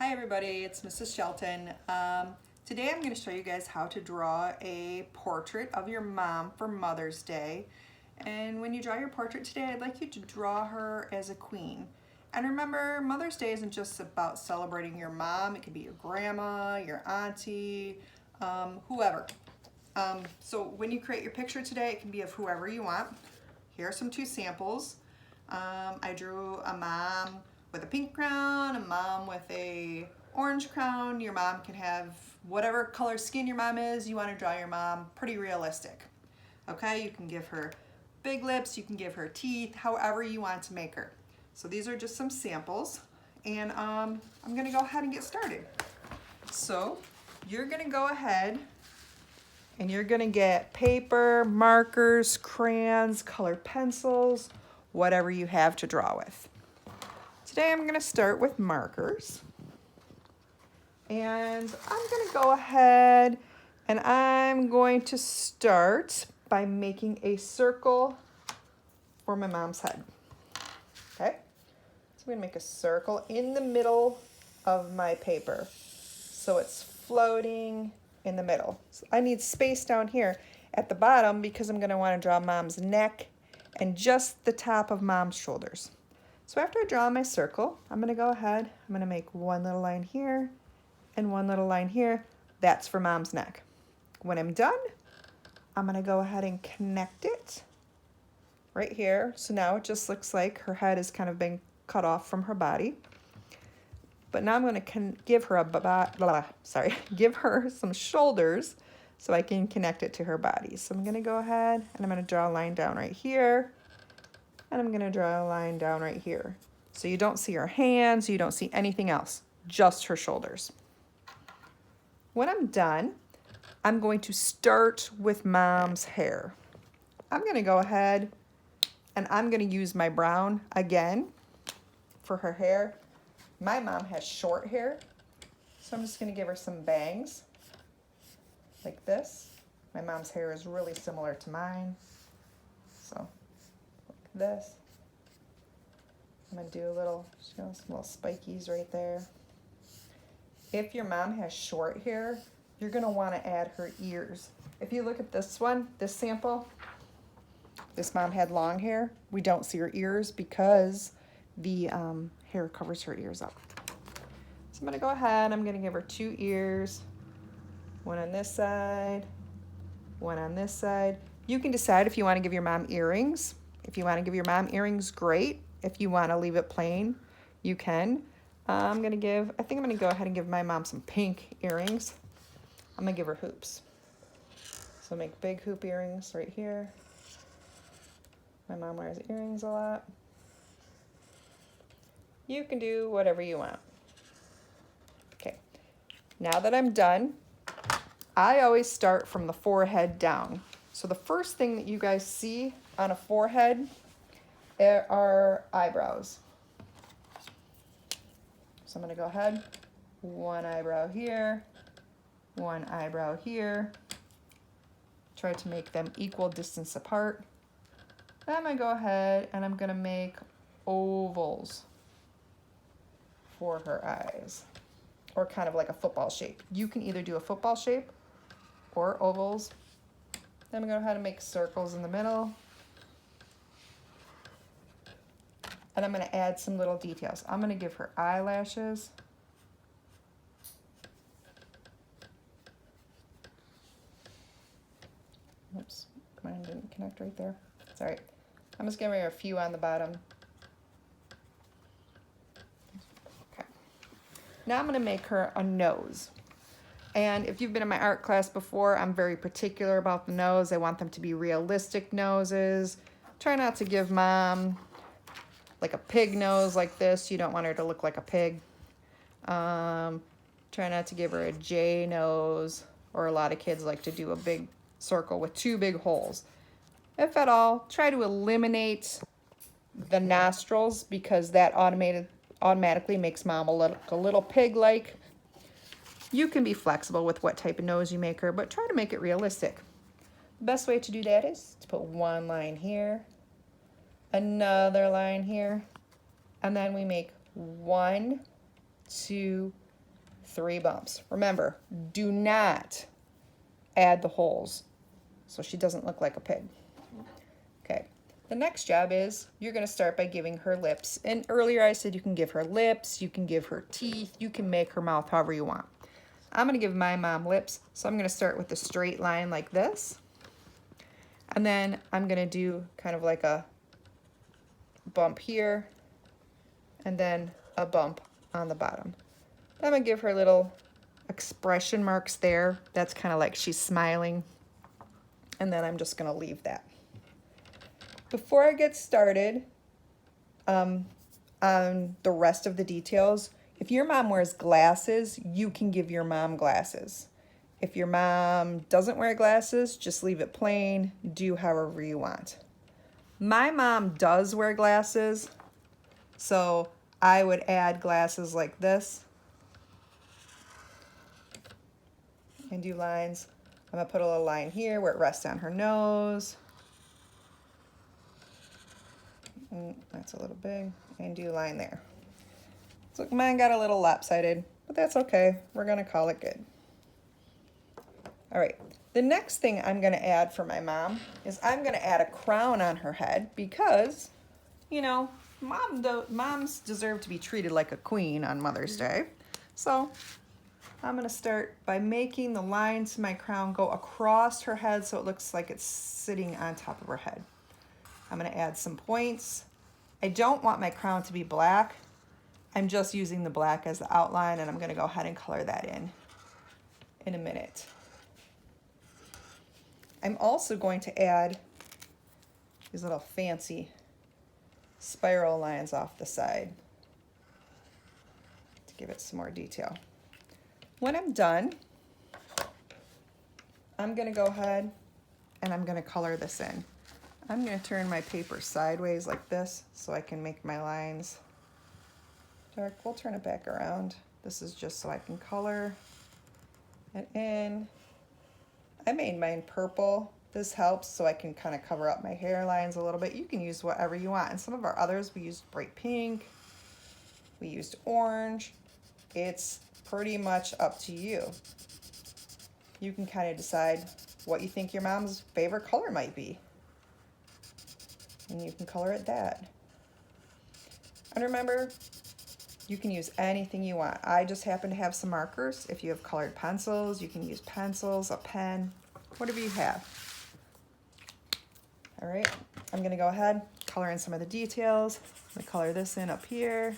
Hi everybody, it's Mrs. Shelton. Today I'm going to show you guys how to draw a portrait of your mom for Mother's Day. And when you draw your portrait today, I'd like you to draw her as a queen. And remember, Mother's Day isn't just about celebrating your mom. It could be your grandma, your auntie, whoever. So when you create your picture today, it can be of whoever you want. Here are some two samples. I drew a mom with a pink crown, a mom with a orange crown. Your mom can have whatever color skin your mom is. You want to draw your mom pretty realistic. Okay, you can give her big lips, you can give her teeth, however you want to make her. So these are just some samples, and I'm going to go ahead and get started. So you're going to go ahead and you're going to get paper, markers, crayons, colored pencils, whatever you have to draw with. Today I'm going to start with markers, and I'm going to go ahead and I'm going to start by making a circle for my mom's head. Okay, so I'm going to make a circle in the middle of my paper so it's floating in the middle. So I need space down here at the bottom because I'm going to want to draw mom's neck and just the top of mom's shoulders. So after I draw my circle, I'm going to go ahead, I'm going to make one little line here and one little line here. That's for mom's neck. When I'm done, I'm going to go ahead and connect it right here. So now it just looks like her head is kind of being cut off from her body. But now I'm going to give her give her some shoulders so I can connect it to her body. So I'm going to go ahead and I'm going to draw a line down right here. And I'm going to draw a line down right here. So you don't see her hands, you don't see anything else, just her shoulders. When I'm done, I'm going to start with mom's hair. I'm going to go ahead and I'm going to use my brown again for her hair. My mom has short hair, so I'm just going to give her some bangs like this. My mom's hair is really similar to mine, so this. I'm going to do a little, some little spikies right there. If your mom has short hair, you're going to want to add her ears. If you look at this one, this sample, this mom had long hair. We don't see her ears because the hair covers her ears up. So I'm going to go ahead, I'm going to give her two ears, one on this side, one on this side. You can decide if you want to give your mom earrings. If you want to give your mom earrings, great. If you want to leave it plain, you can. I think I'm going to go ahead and give my mom some pink earrings. I'm going to give her hoops. So make big hoop earrings right here. My mom wears earrings a lot. You can do whatever you want. Okay, now that I'm done, I always start from the forehead down. So the first thing that you guys see on a forehead are eyebrows. So I'm going to go ahead, one eyebrow here, one eyebrow here. Try to make them equal distance apart. Then I'm going to go ahead and I'm going to make ovals for her eyes, or kind of like a football shape. You can either do a football shape or ovals. Then I'm going to go ahead and make circles in the middle. And I'm going to add some little details. I'm going to give her eyelashes. Oops, mine didn't connect right there. Sorry. I'm just giving her a few on the bottom. Okay. Now I'm going to make her a nose. And if you've been in my art class before, I'm very particular about the nose. I want them to be realistic noses. Try not to give mom like a pig nose like this. You don't want her to look like a pig. Try not to give her a J nose, or a lot of kids like to do a big circle with two big holes. If at all, try to eliminate the nostrils because that automatically makes mom look a little pig-like. You can be flexible with what type of nose you make her, but try to make it realistic. The best way to do that is to put one line here, another line here, and then we make 1, 2, 3 bumps. Remember, do not add the holes so she doesn't look like a pig. Okay, the next job is you're going to start by giving her lips. And earlier I said you can give her lips, you can give her teeth, you can make her mouth however you want. I'm going to give my mom lips, so I'm going to start with a straight line like this. And then I'm going to do kind of like a bump here and then a bump on the bottom. I'm going to give her little expression marks there. That's kind of like she's smiling. And then I'm just going to leave that. Before I get started on the rest of the details, if your mom wears glasses, you can give your mom glasses. If your mom doesn't wear glasses, just leave it plain. Do however you want. My mom does wear glasses, so I would add glasses like this and do lines. I'm going to put a little line here where it rests on her nose. That's a little big. And do a line there. So mine got a little lopsided, but that's okay. We're going to call it good. All right. The next thing I'm going to add for my mom is I'm going to add a crown on her head because, you know, moms deserve to be treated like a queen on Mother's Day. So I'm going to start by making the lines to my crown go across her head so it looks like it's sitting on top of her head. I'm going to add some points. I don't want my crown to be black. I'm just using the black as the outline, and I'm going to go ahead and color that in a minute. I'm also going to add these little fancy spiral lines off the side to give it some more detail. When I'm done, I'm going to go ahead and I'm going to color this in. I'm going to turn my paper sideways like this so I can make my lines dark. We'll turn it back around. This is just so I can color it in. I made mine purple. This helps so I can kind of cover up my hairlines a little bit. You can use whatever you want. And some of our others, we used bright pink. We used orange. It's pretty much up to you. You can kind of decide what you think your mom's favorite color might be. And you can color it that. And remember, you can use anything you want. I just happen to have some markers. If you have colored pencils, you can use pencils, a pen, whatever you have. All right, I'm going to go ahead, color in some of the details. I'm going to color this in up here.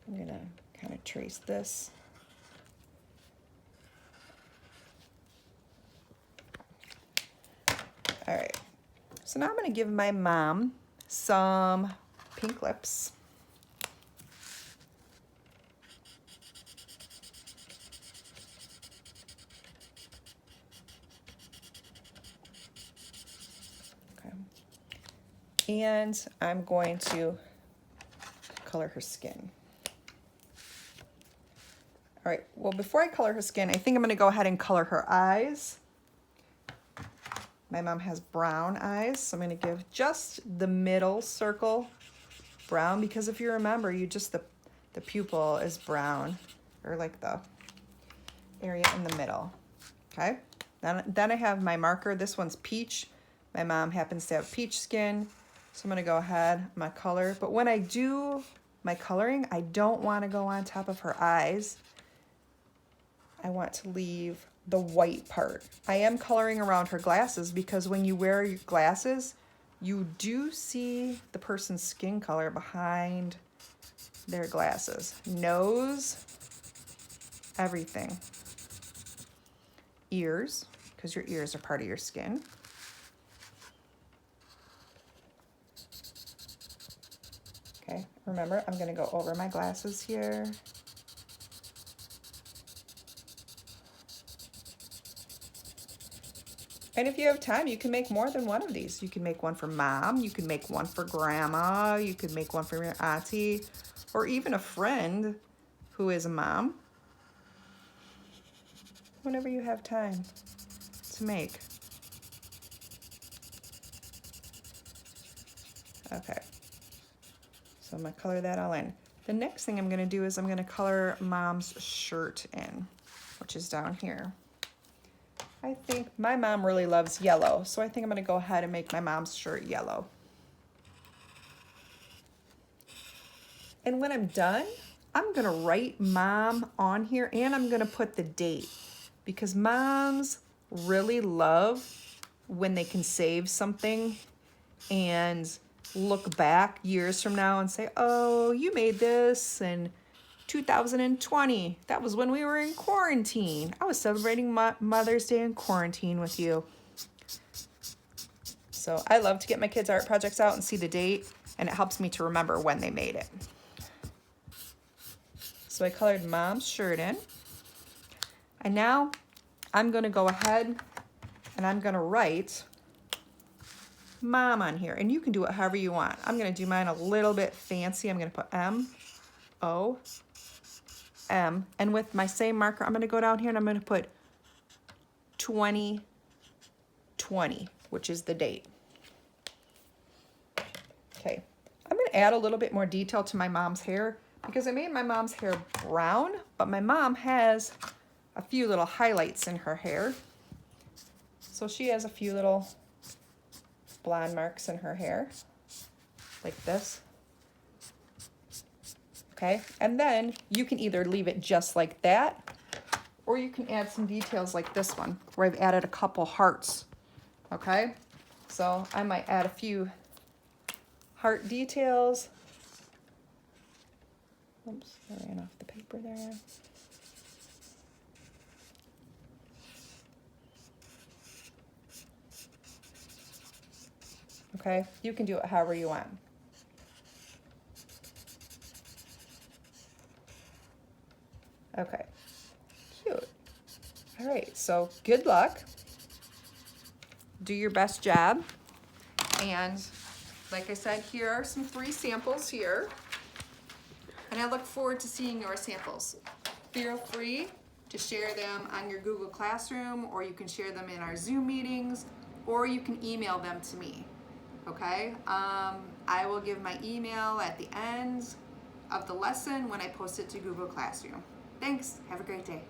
I'm going to kind of trace this. All right, so now I'm going to give my mom some pink lips. Okay. And I'm going to color her skin. All right, well, before I color her skin, I think I'm going to go ahead and color her eyes. My mom has brown eyes, so I'm going to give just the middle circle brown, because if you remember, the pupil is brown, or like the area in the middle. Okay, then I have my marker. This one's peach. My mom happens to have peach skin, so I'm going to go ahead, my color. But when I do my coloring, I don't want to go on top of her eyes. I want to leave the white part. I am coloring around her glasses because when you wear your glasses, you do see the person's skin color behind their glasses. Nose, everything. Ears, because your ears are part of your skin. Okay, remember, I'm going to go over my glasses here. And if you have time, you can make more than one of these. You can make one for mom, you can make one for grandma, you could make one for your auntie, or even a friend who is a mom. Whenever you have time to make. Okay, so I'm gonna color that all in. The next thing I'm gonna do is I'm gonna color Mom's shirt in, which is down here. I think my mom really loves yellow, so I think I'm gonna go ahead and make my mom's shirt yellow. And when I'm done, I'm gonna write Mom on here, and I'm gonna put the date, because moms really love when they can save something and look back years from now and say, oh, you made this in 2020. That was when we were in quarantine. I was celebrating Mother's Day in quarantine with you. So I love to get my kids' art projects out and see the date, and it helps me to remember when they made it. So I colored Mom's shirt in. And now I'm gonna go ahead and I'm gonna write Mom on here, and you can do it however you want. I'm gonna do mine a little bit fancy. I'm gonna put M-O-M, and with my same marker, I'm gonna go down here and I'm gonna put 2020, which is the date. Okay, I'm gonna add a little bit more detail to my mom's hair because I made my mom's hair brown, but my mom has a few little highlights in her hair. So she has a few little blonde marks in her hair, like this. Okay, and then you can either leave it just like that, or you can add some details like this one, where I've added a couple hearts. Okay, so I might add a few heart details. Oops, I ran off the paper there. Okay, you can do it however you want. Okay, cute. All right, so good luck. Do your best job. And like I said, here are some free samples here. And I look forward to seeing your samples. Feel free to share them on your Google Classroom, or you can share them in our Zoom meetings, or you can email them to me. Okay, I will give my email at the end of the lesson when I post it to Google Classroom. Thanks, have a great day.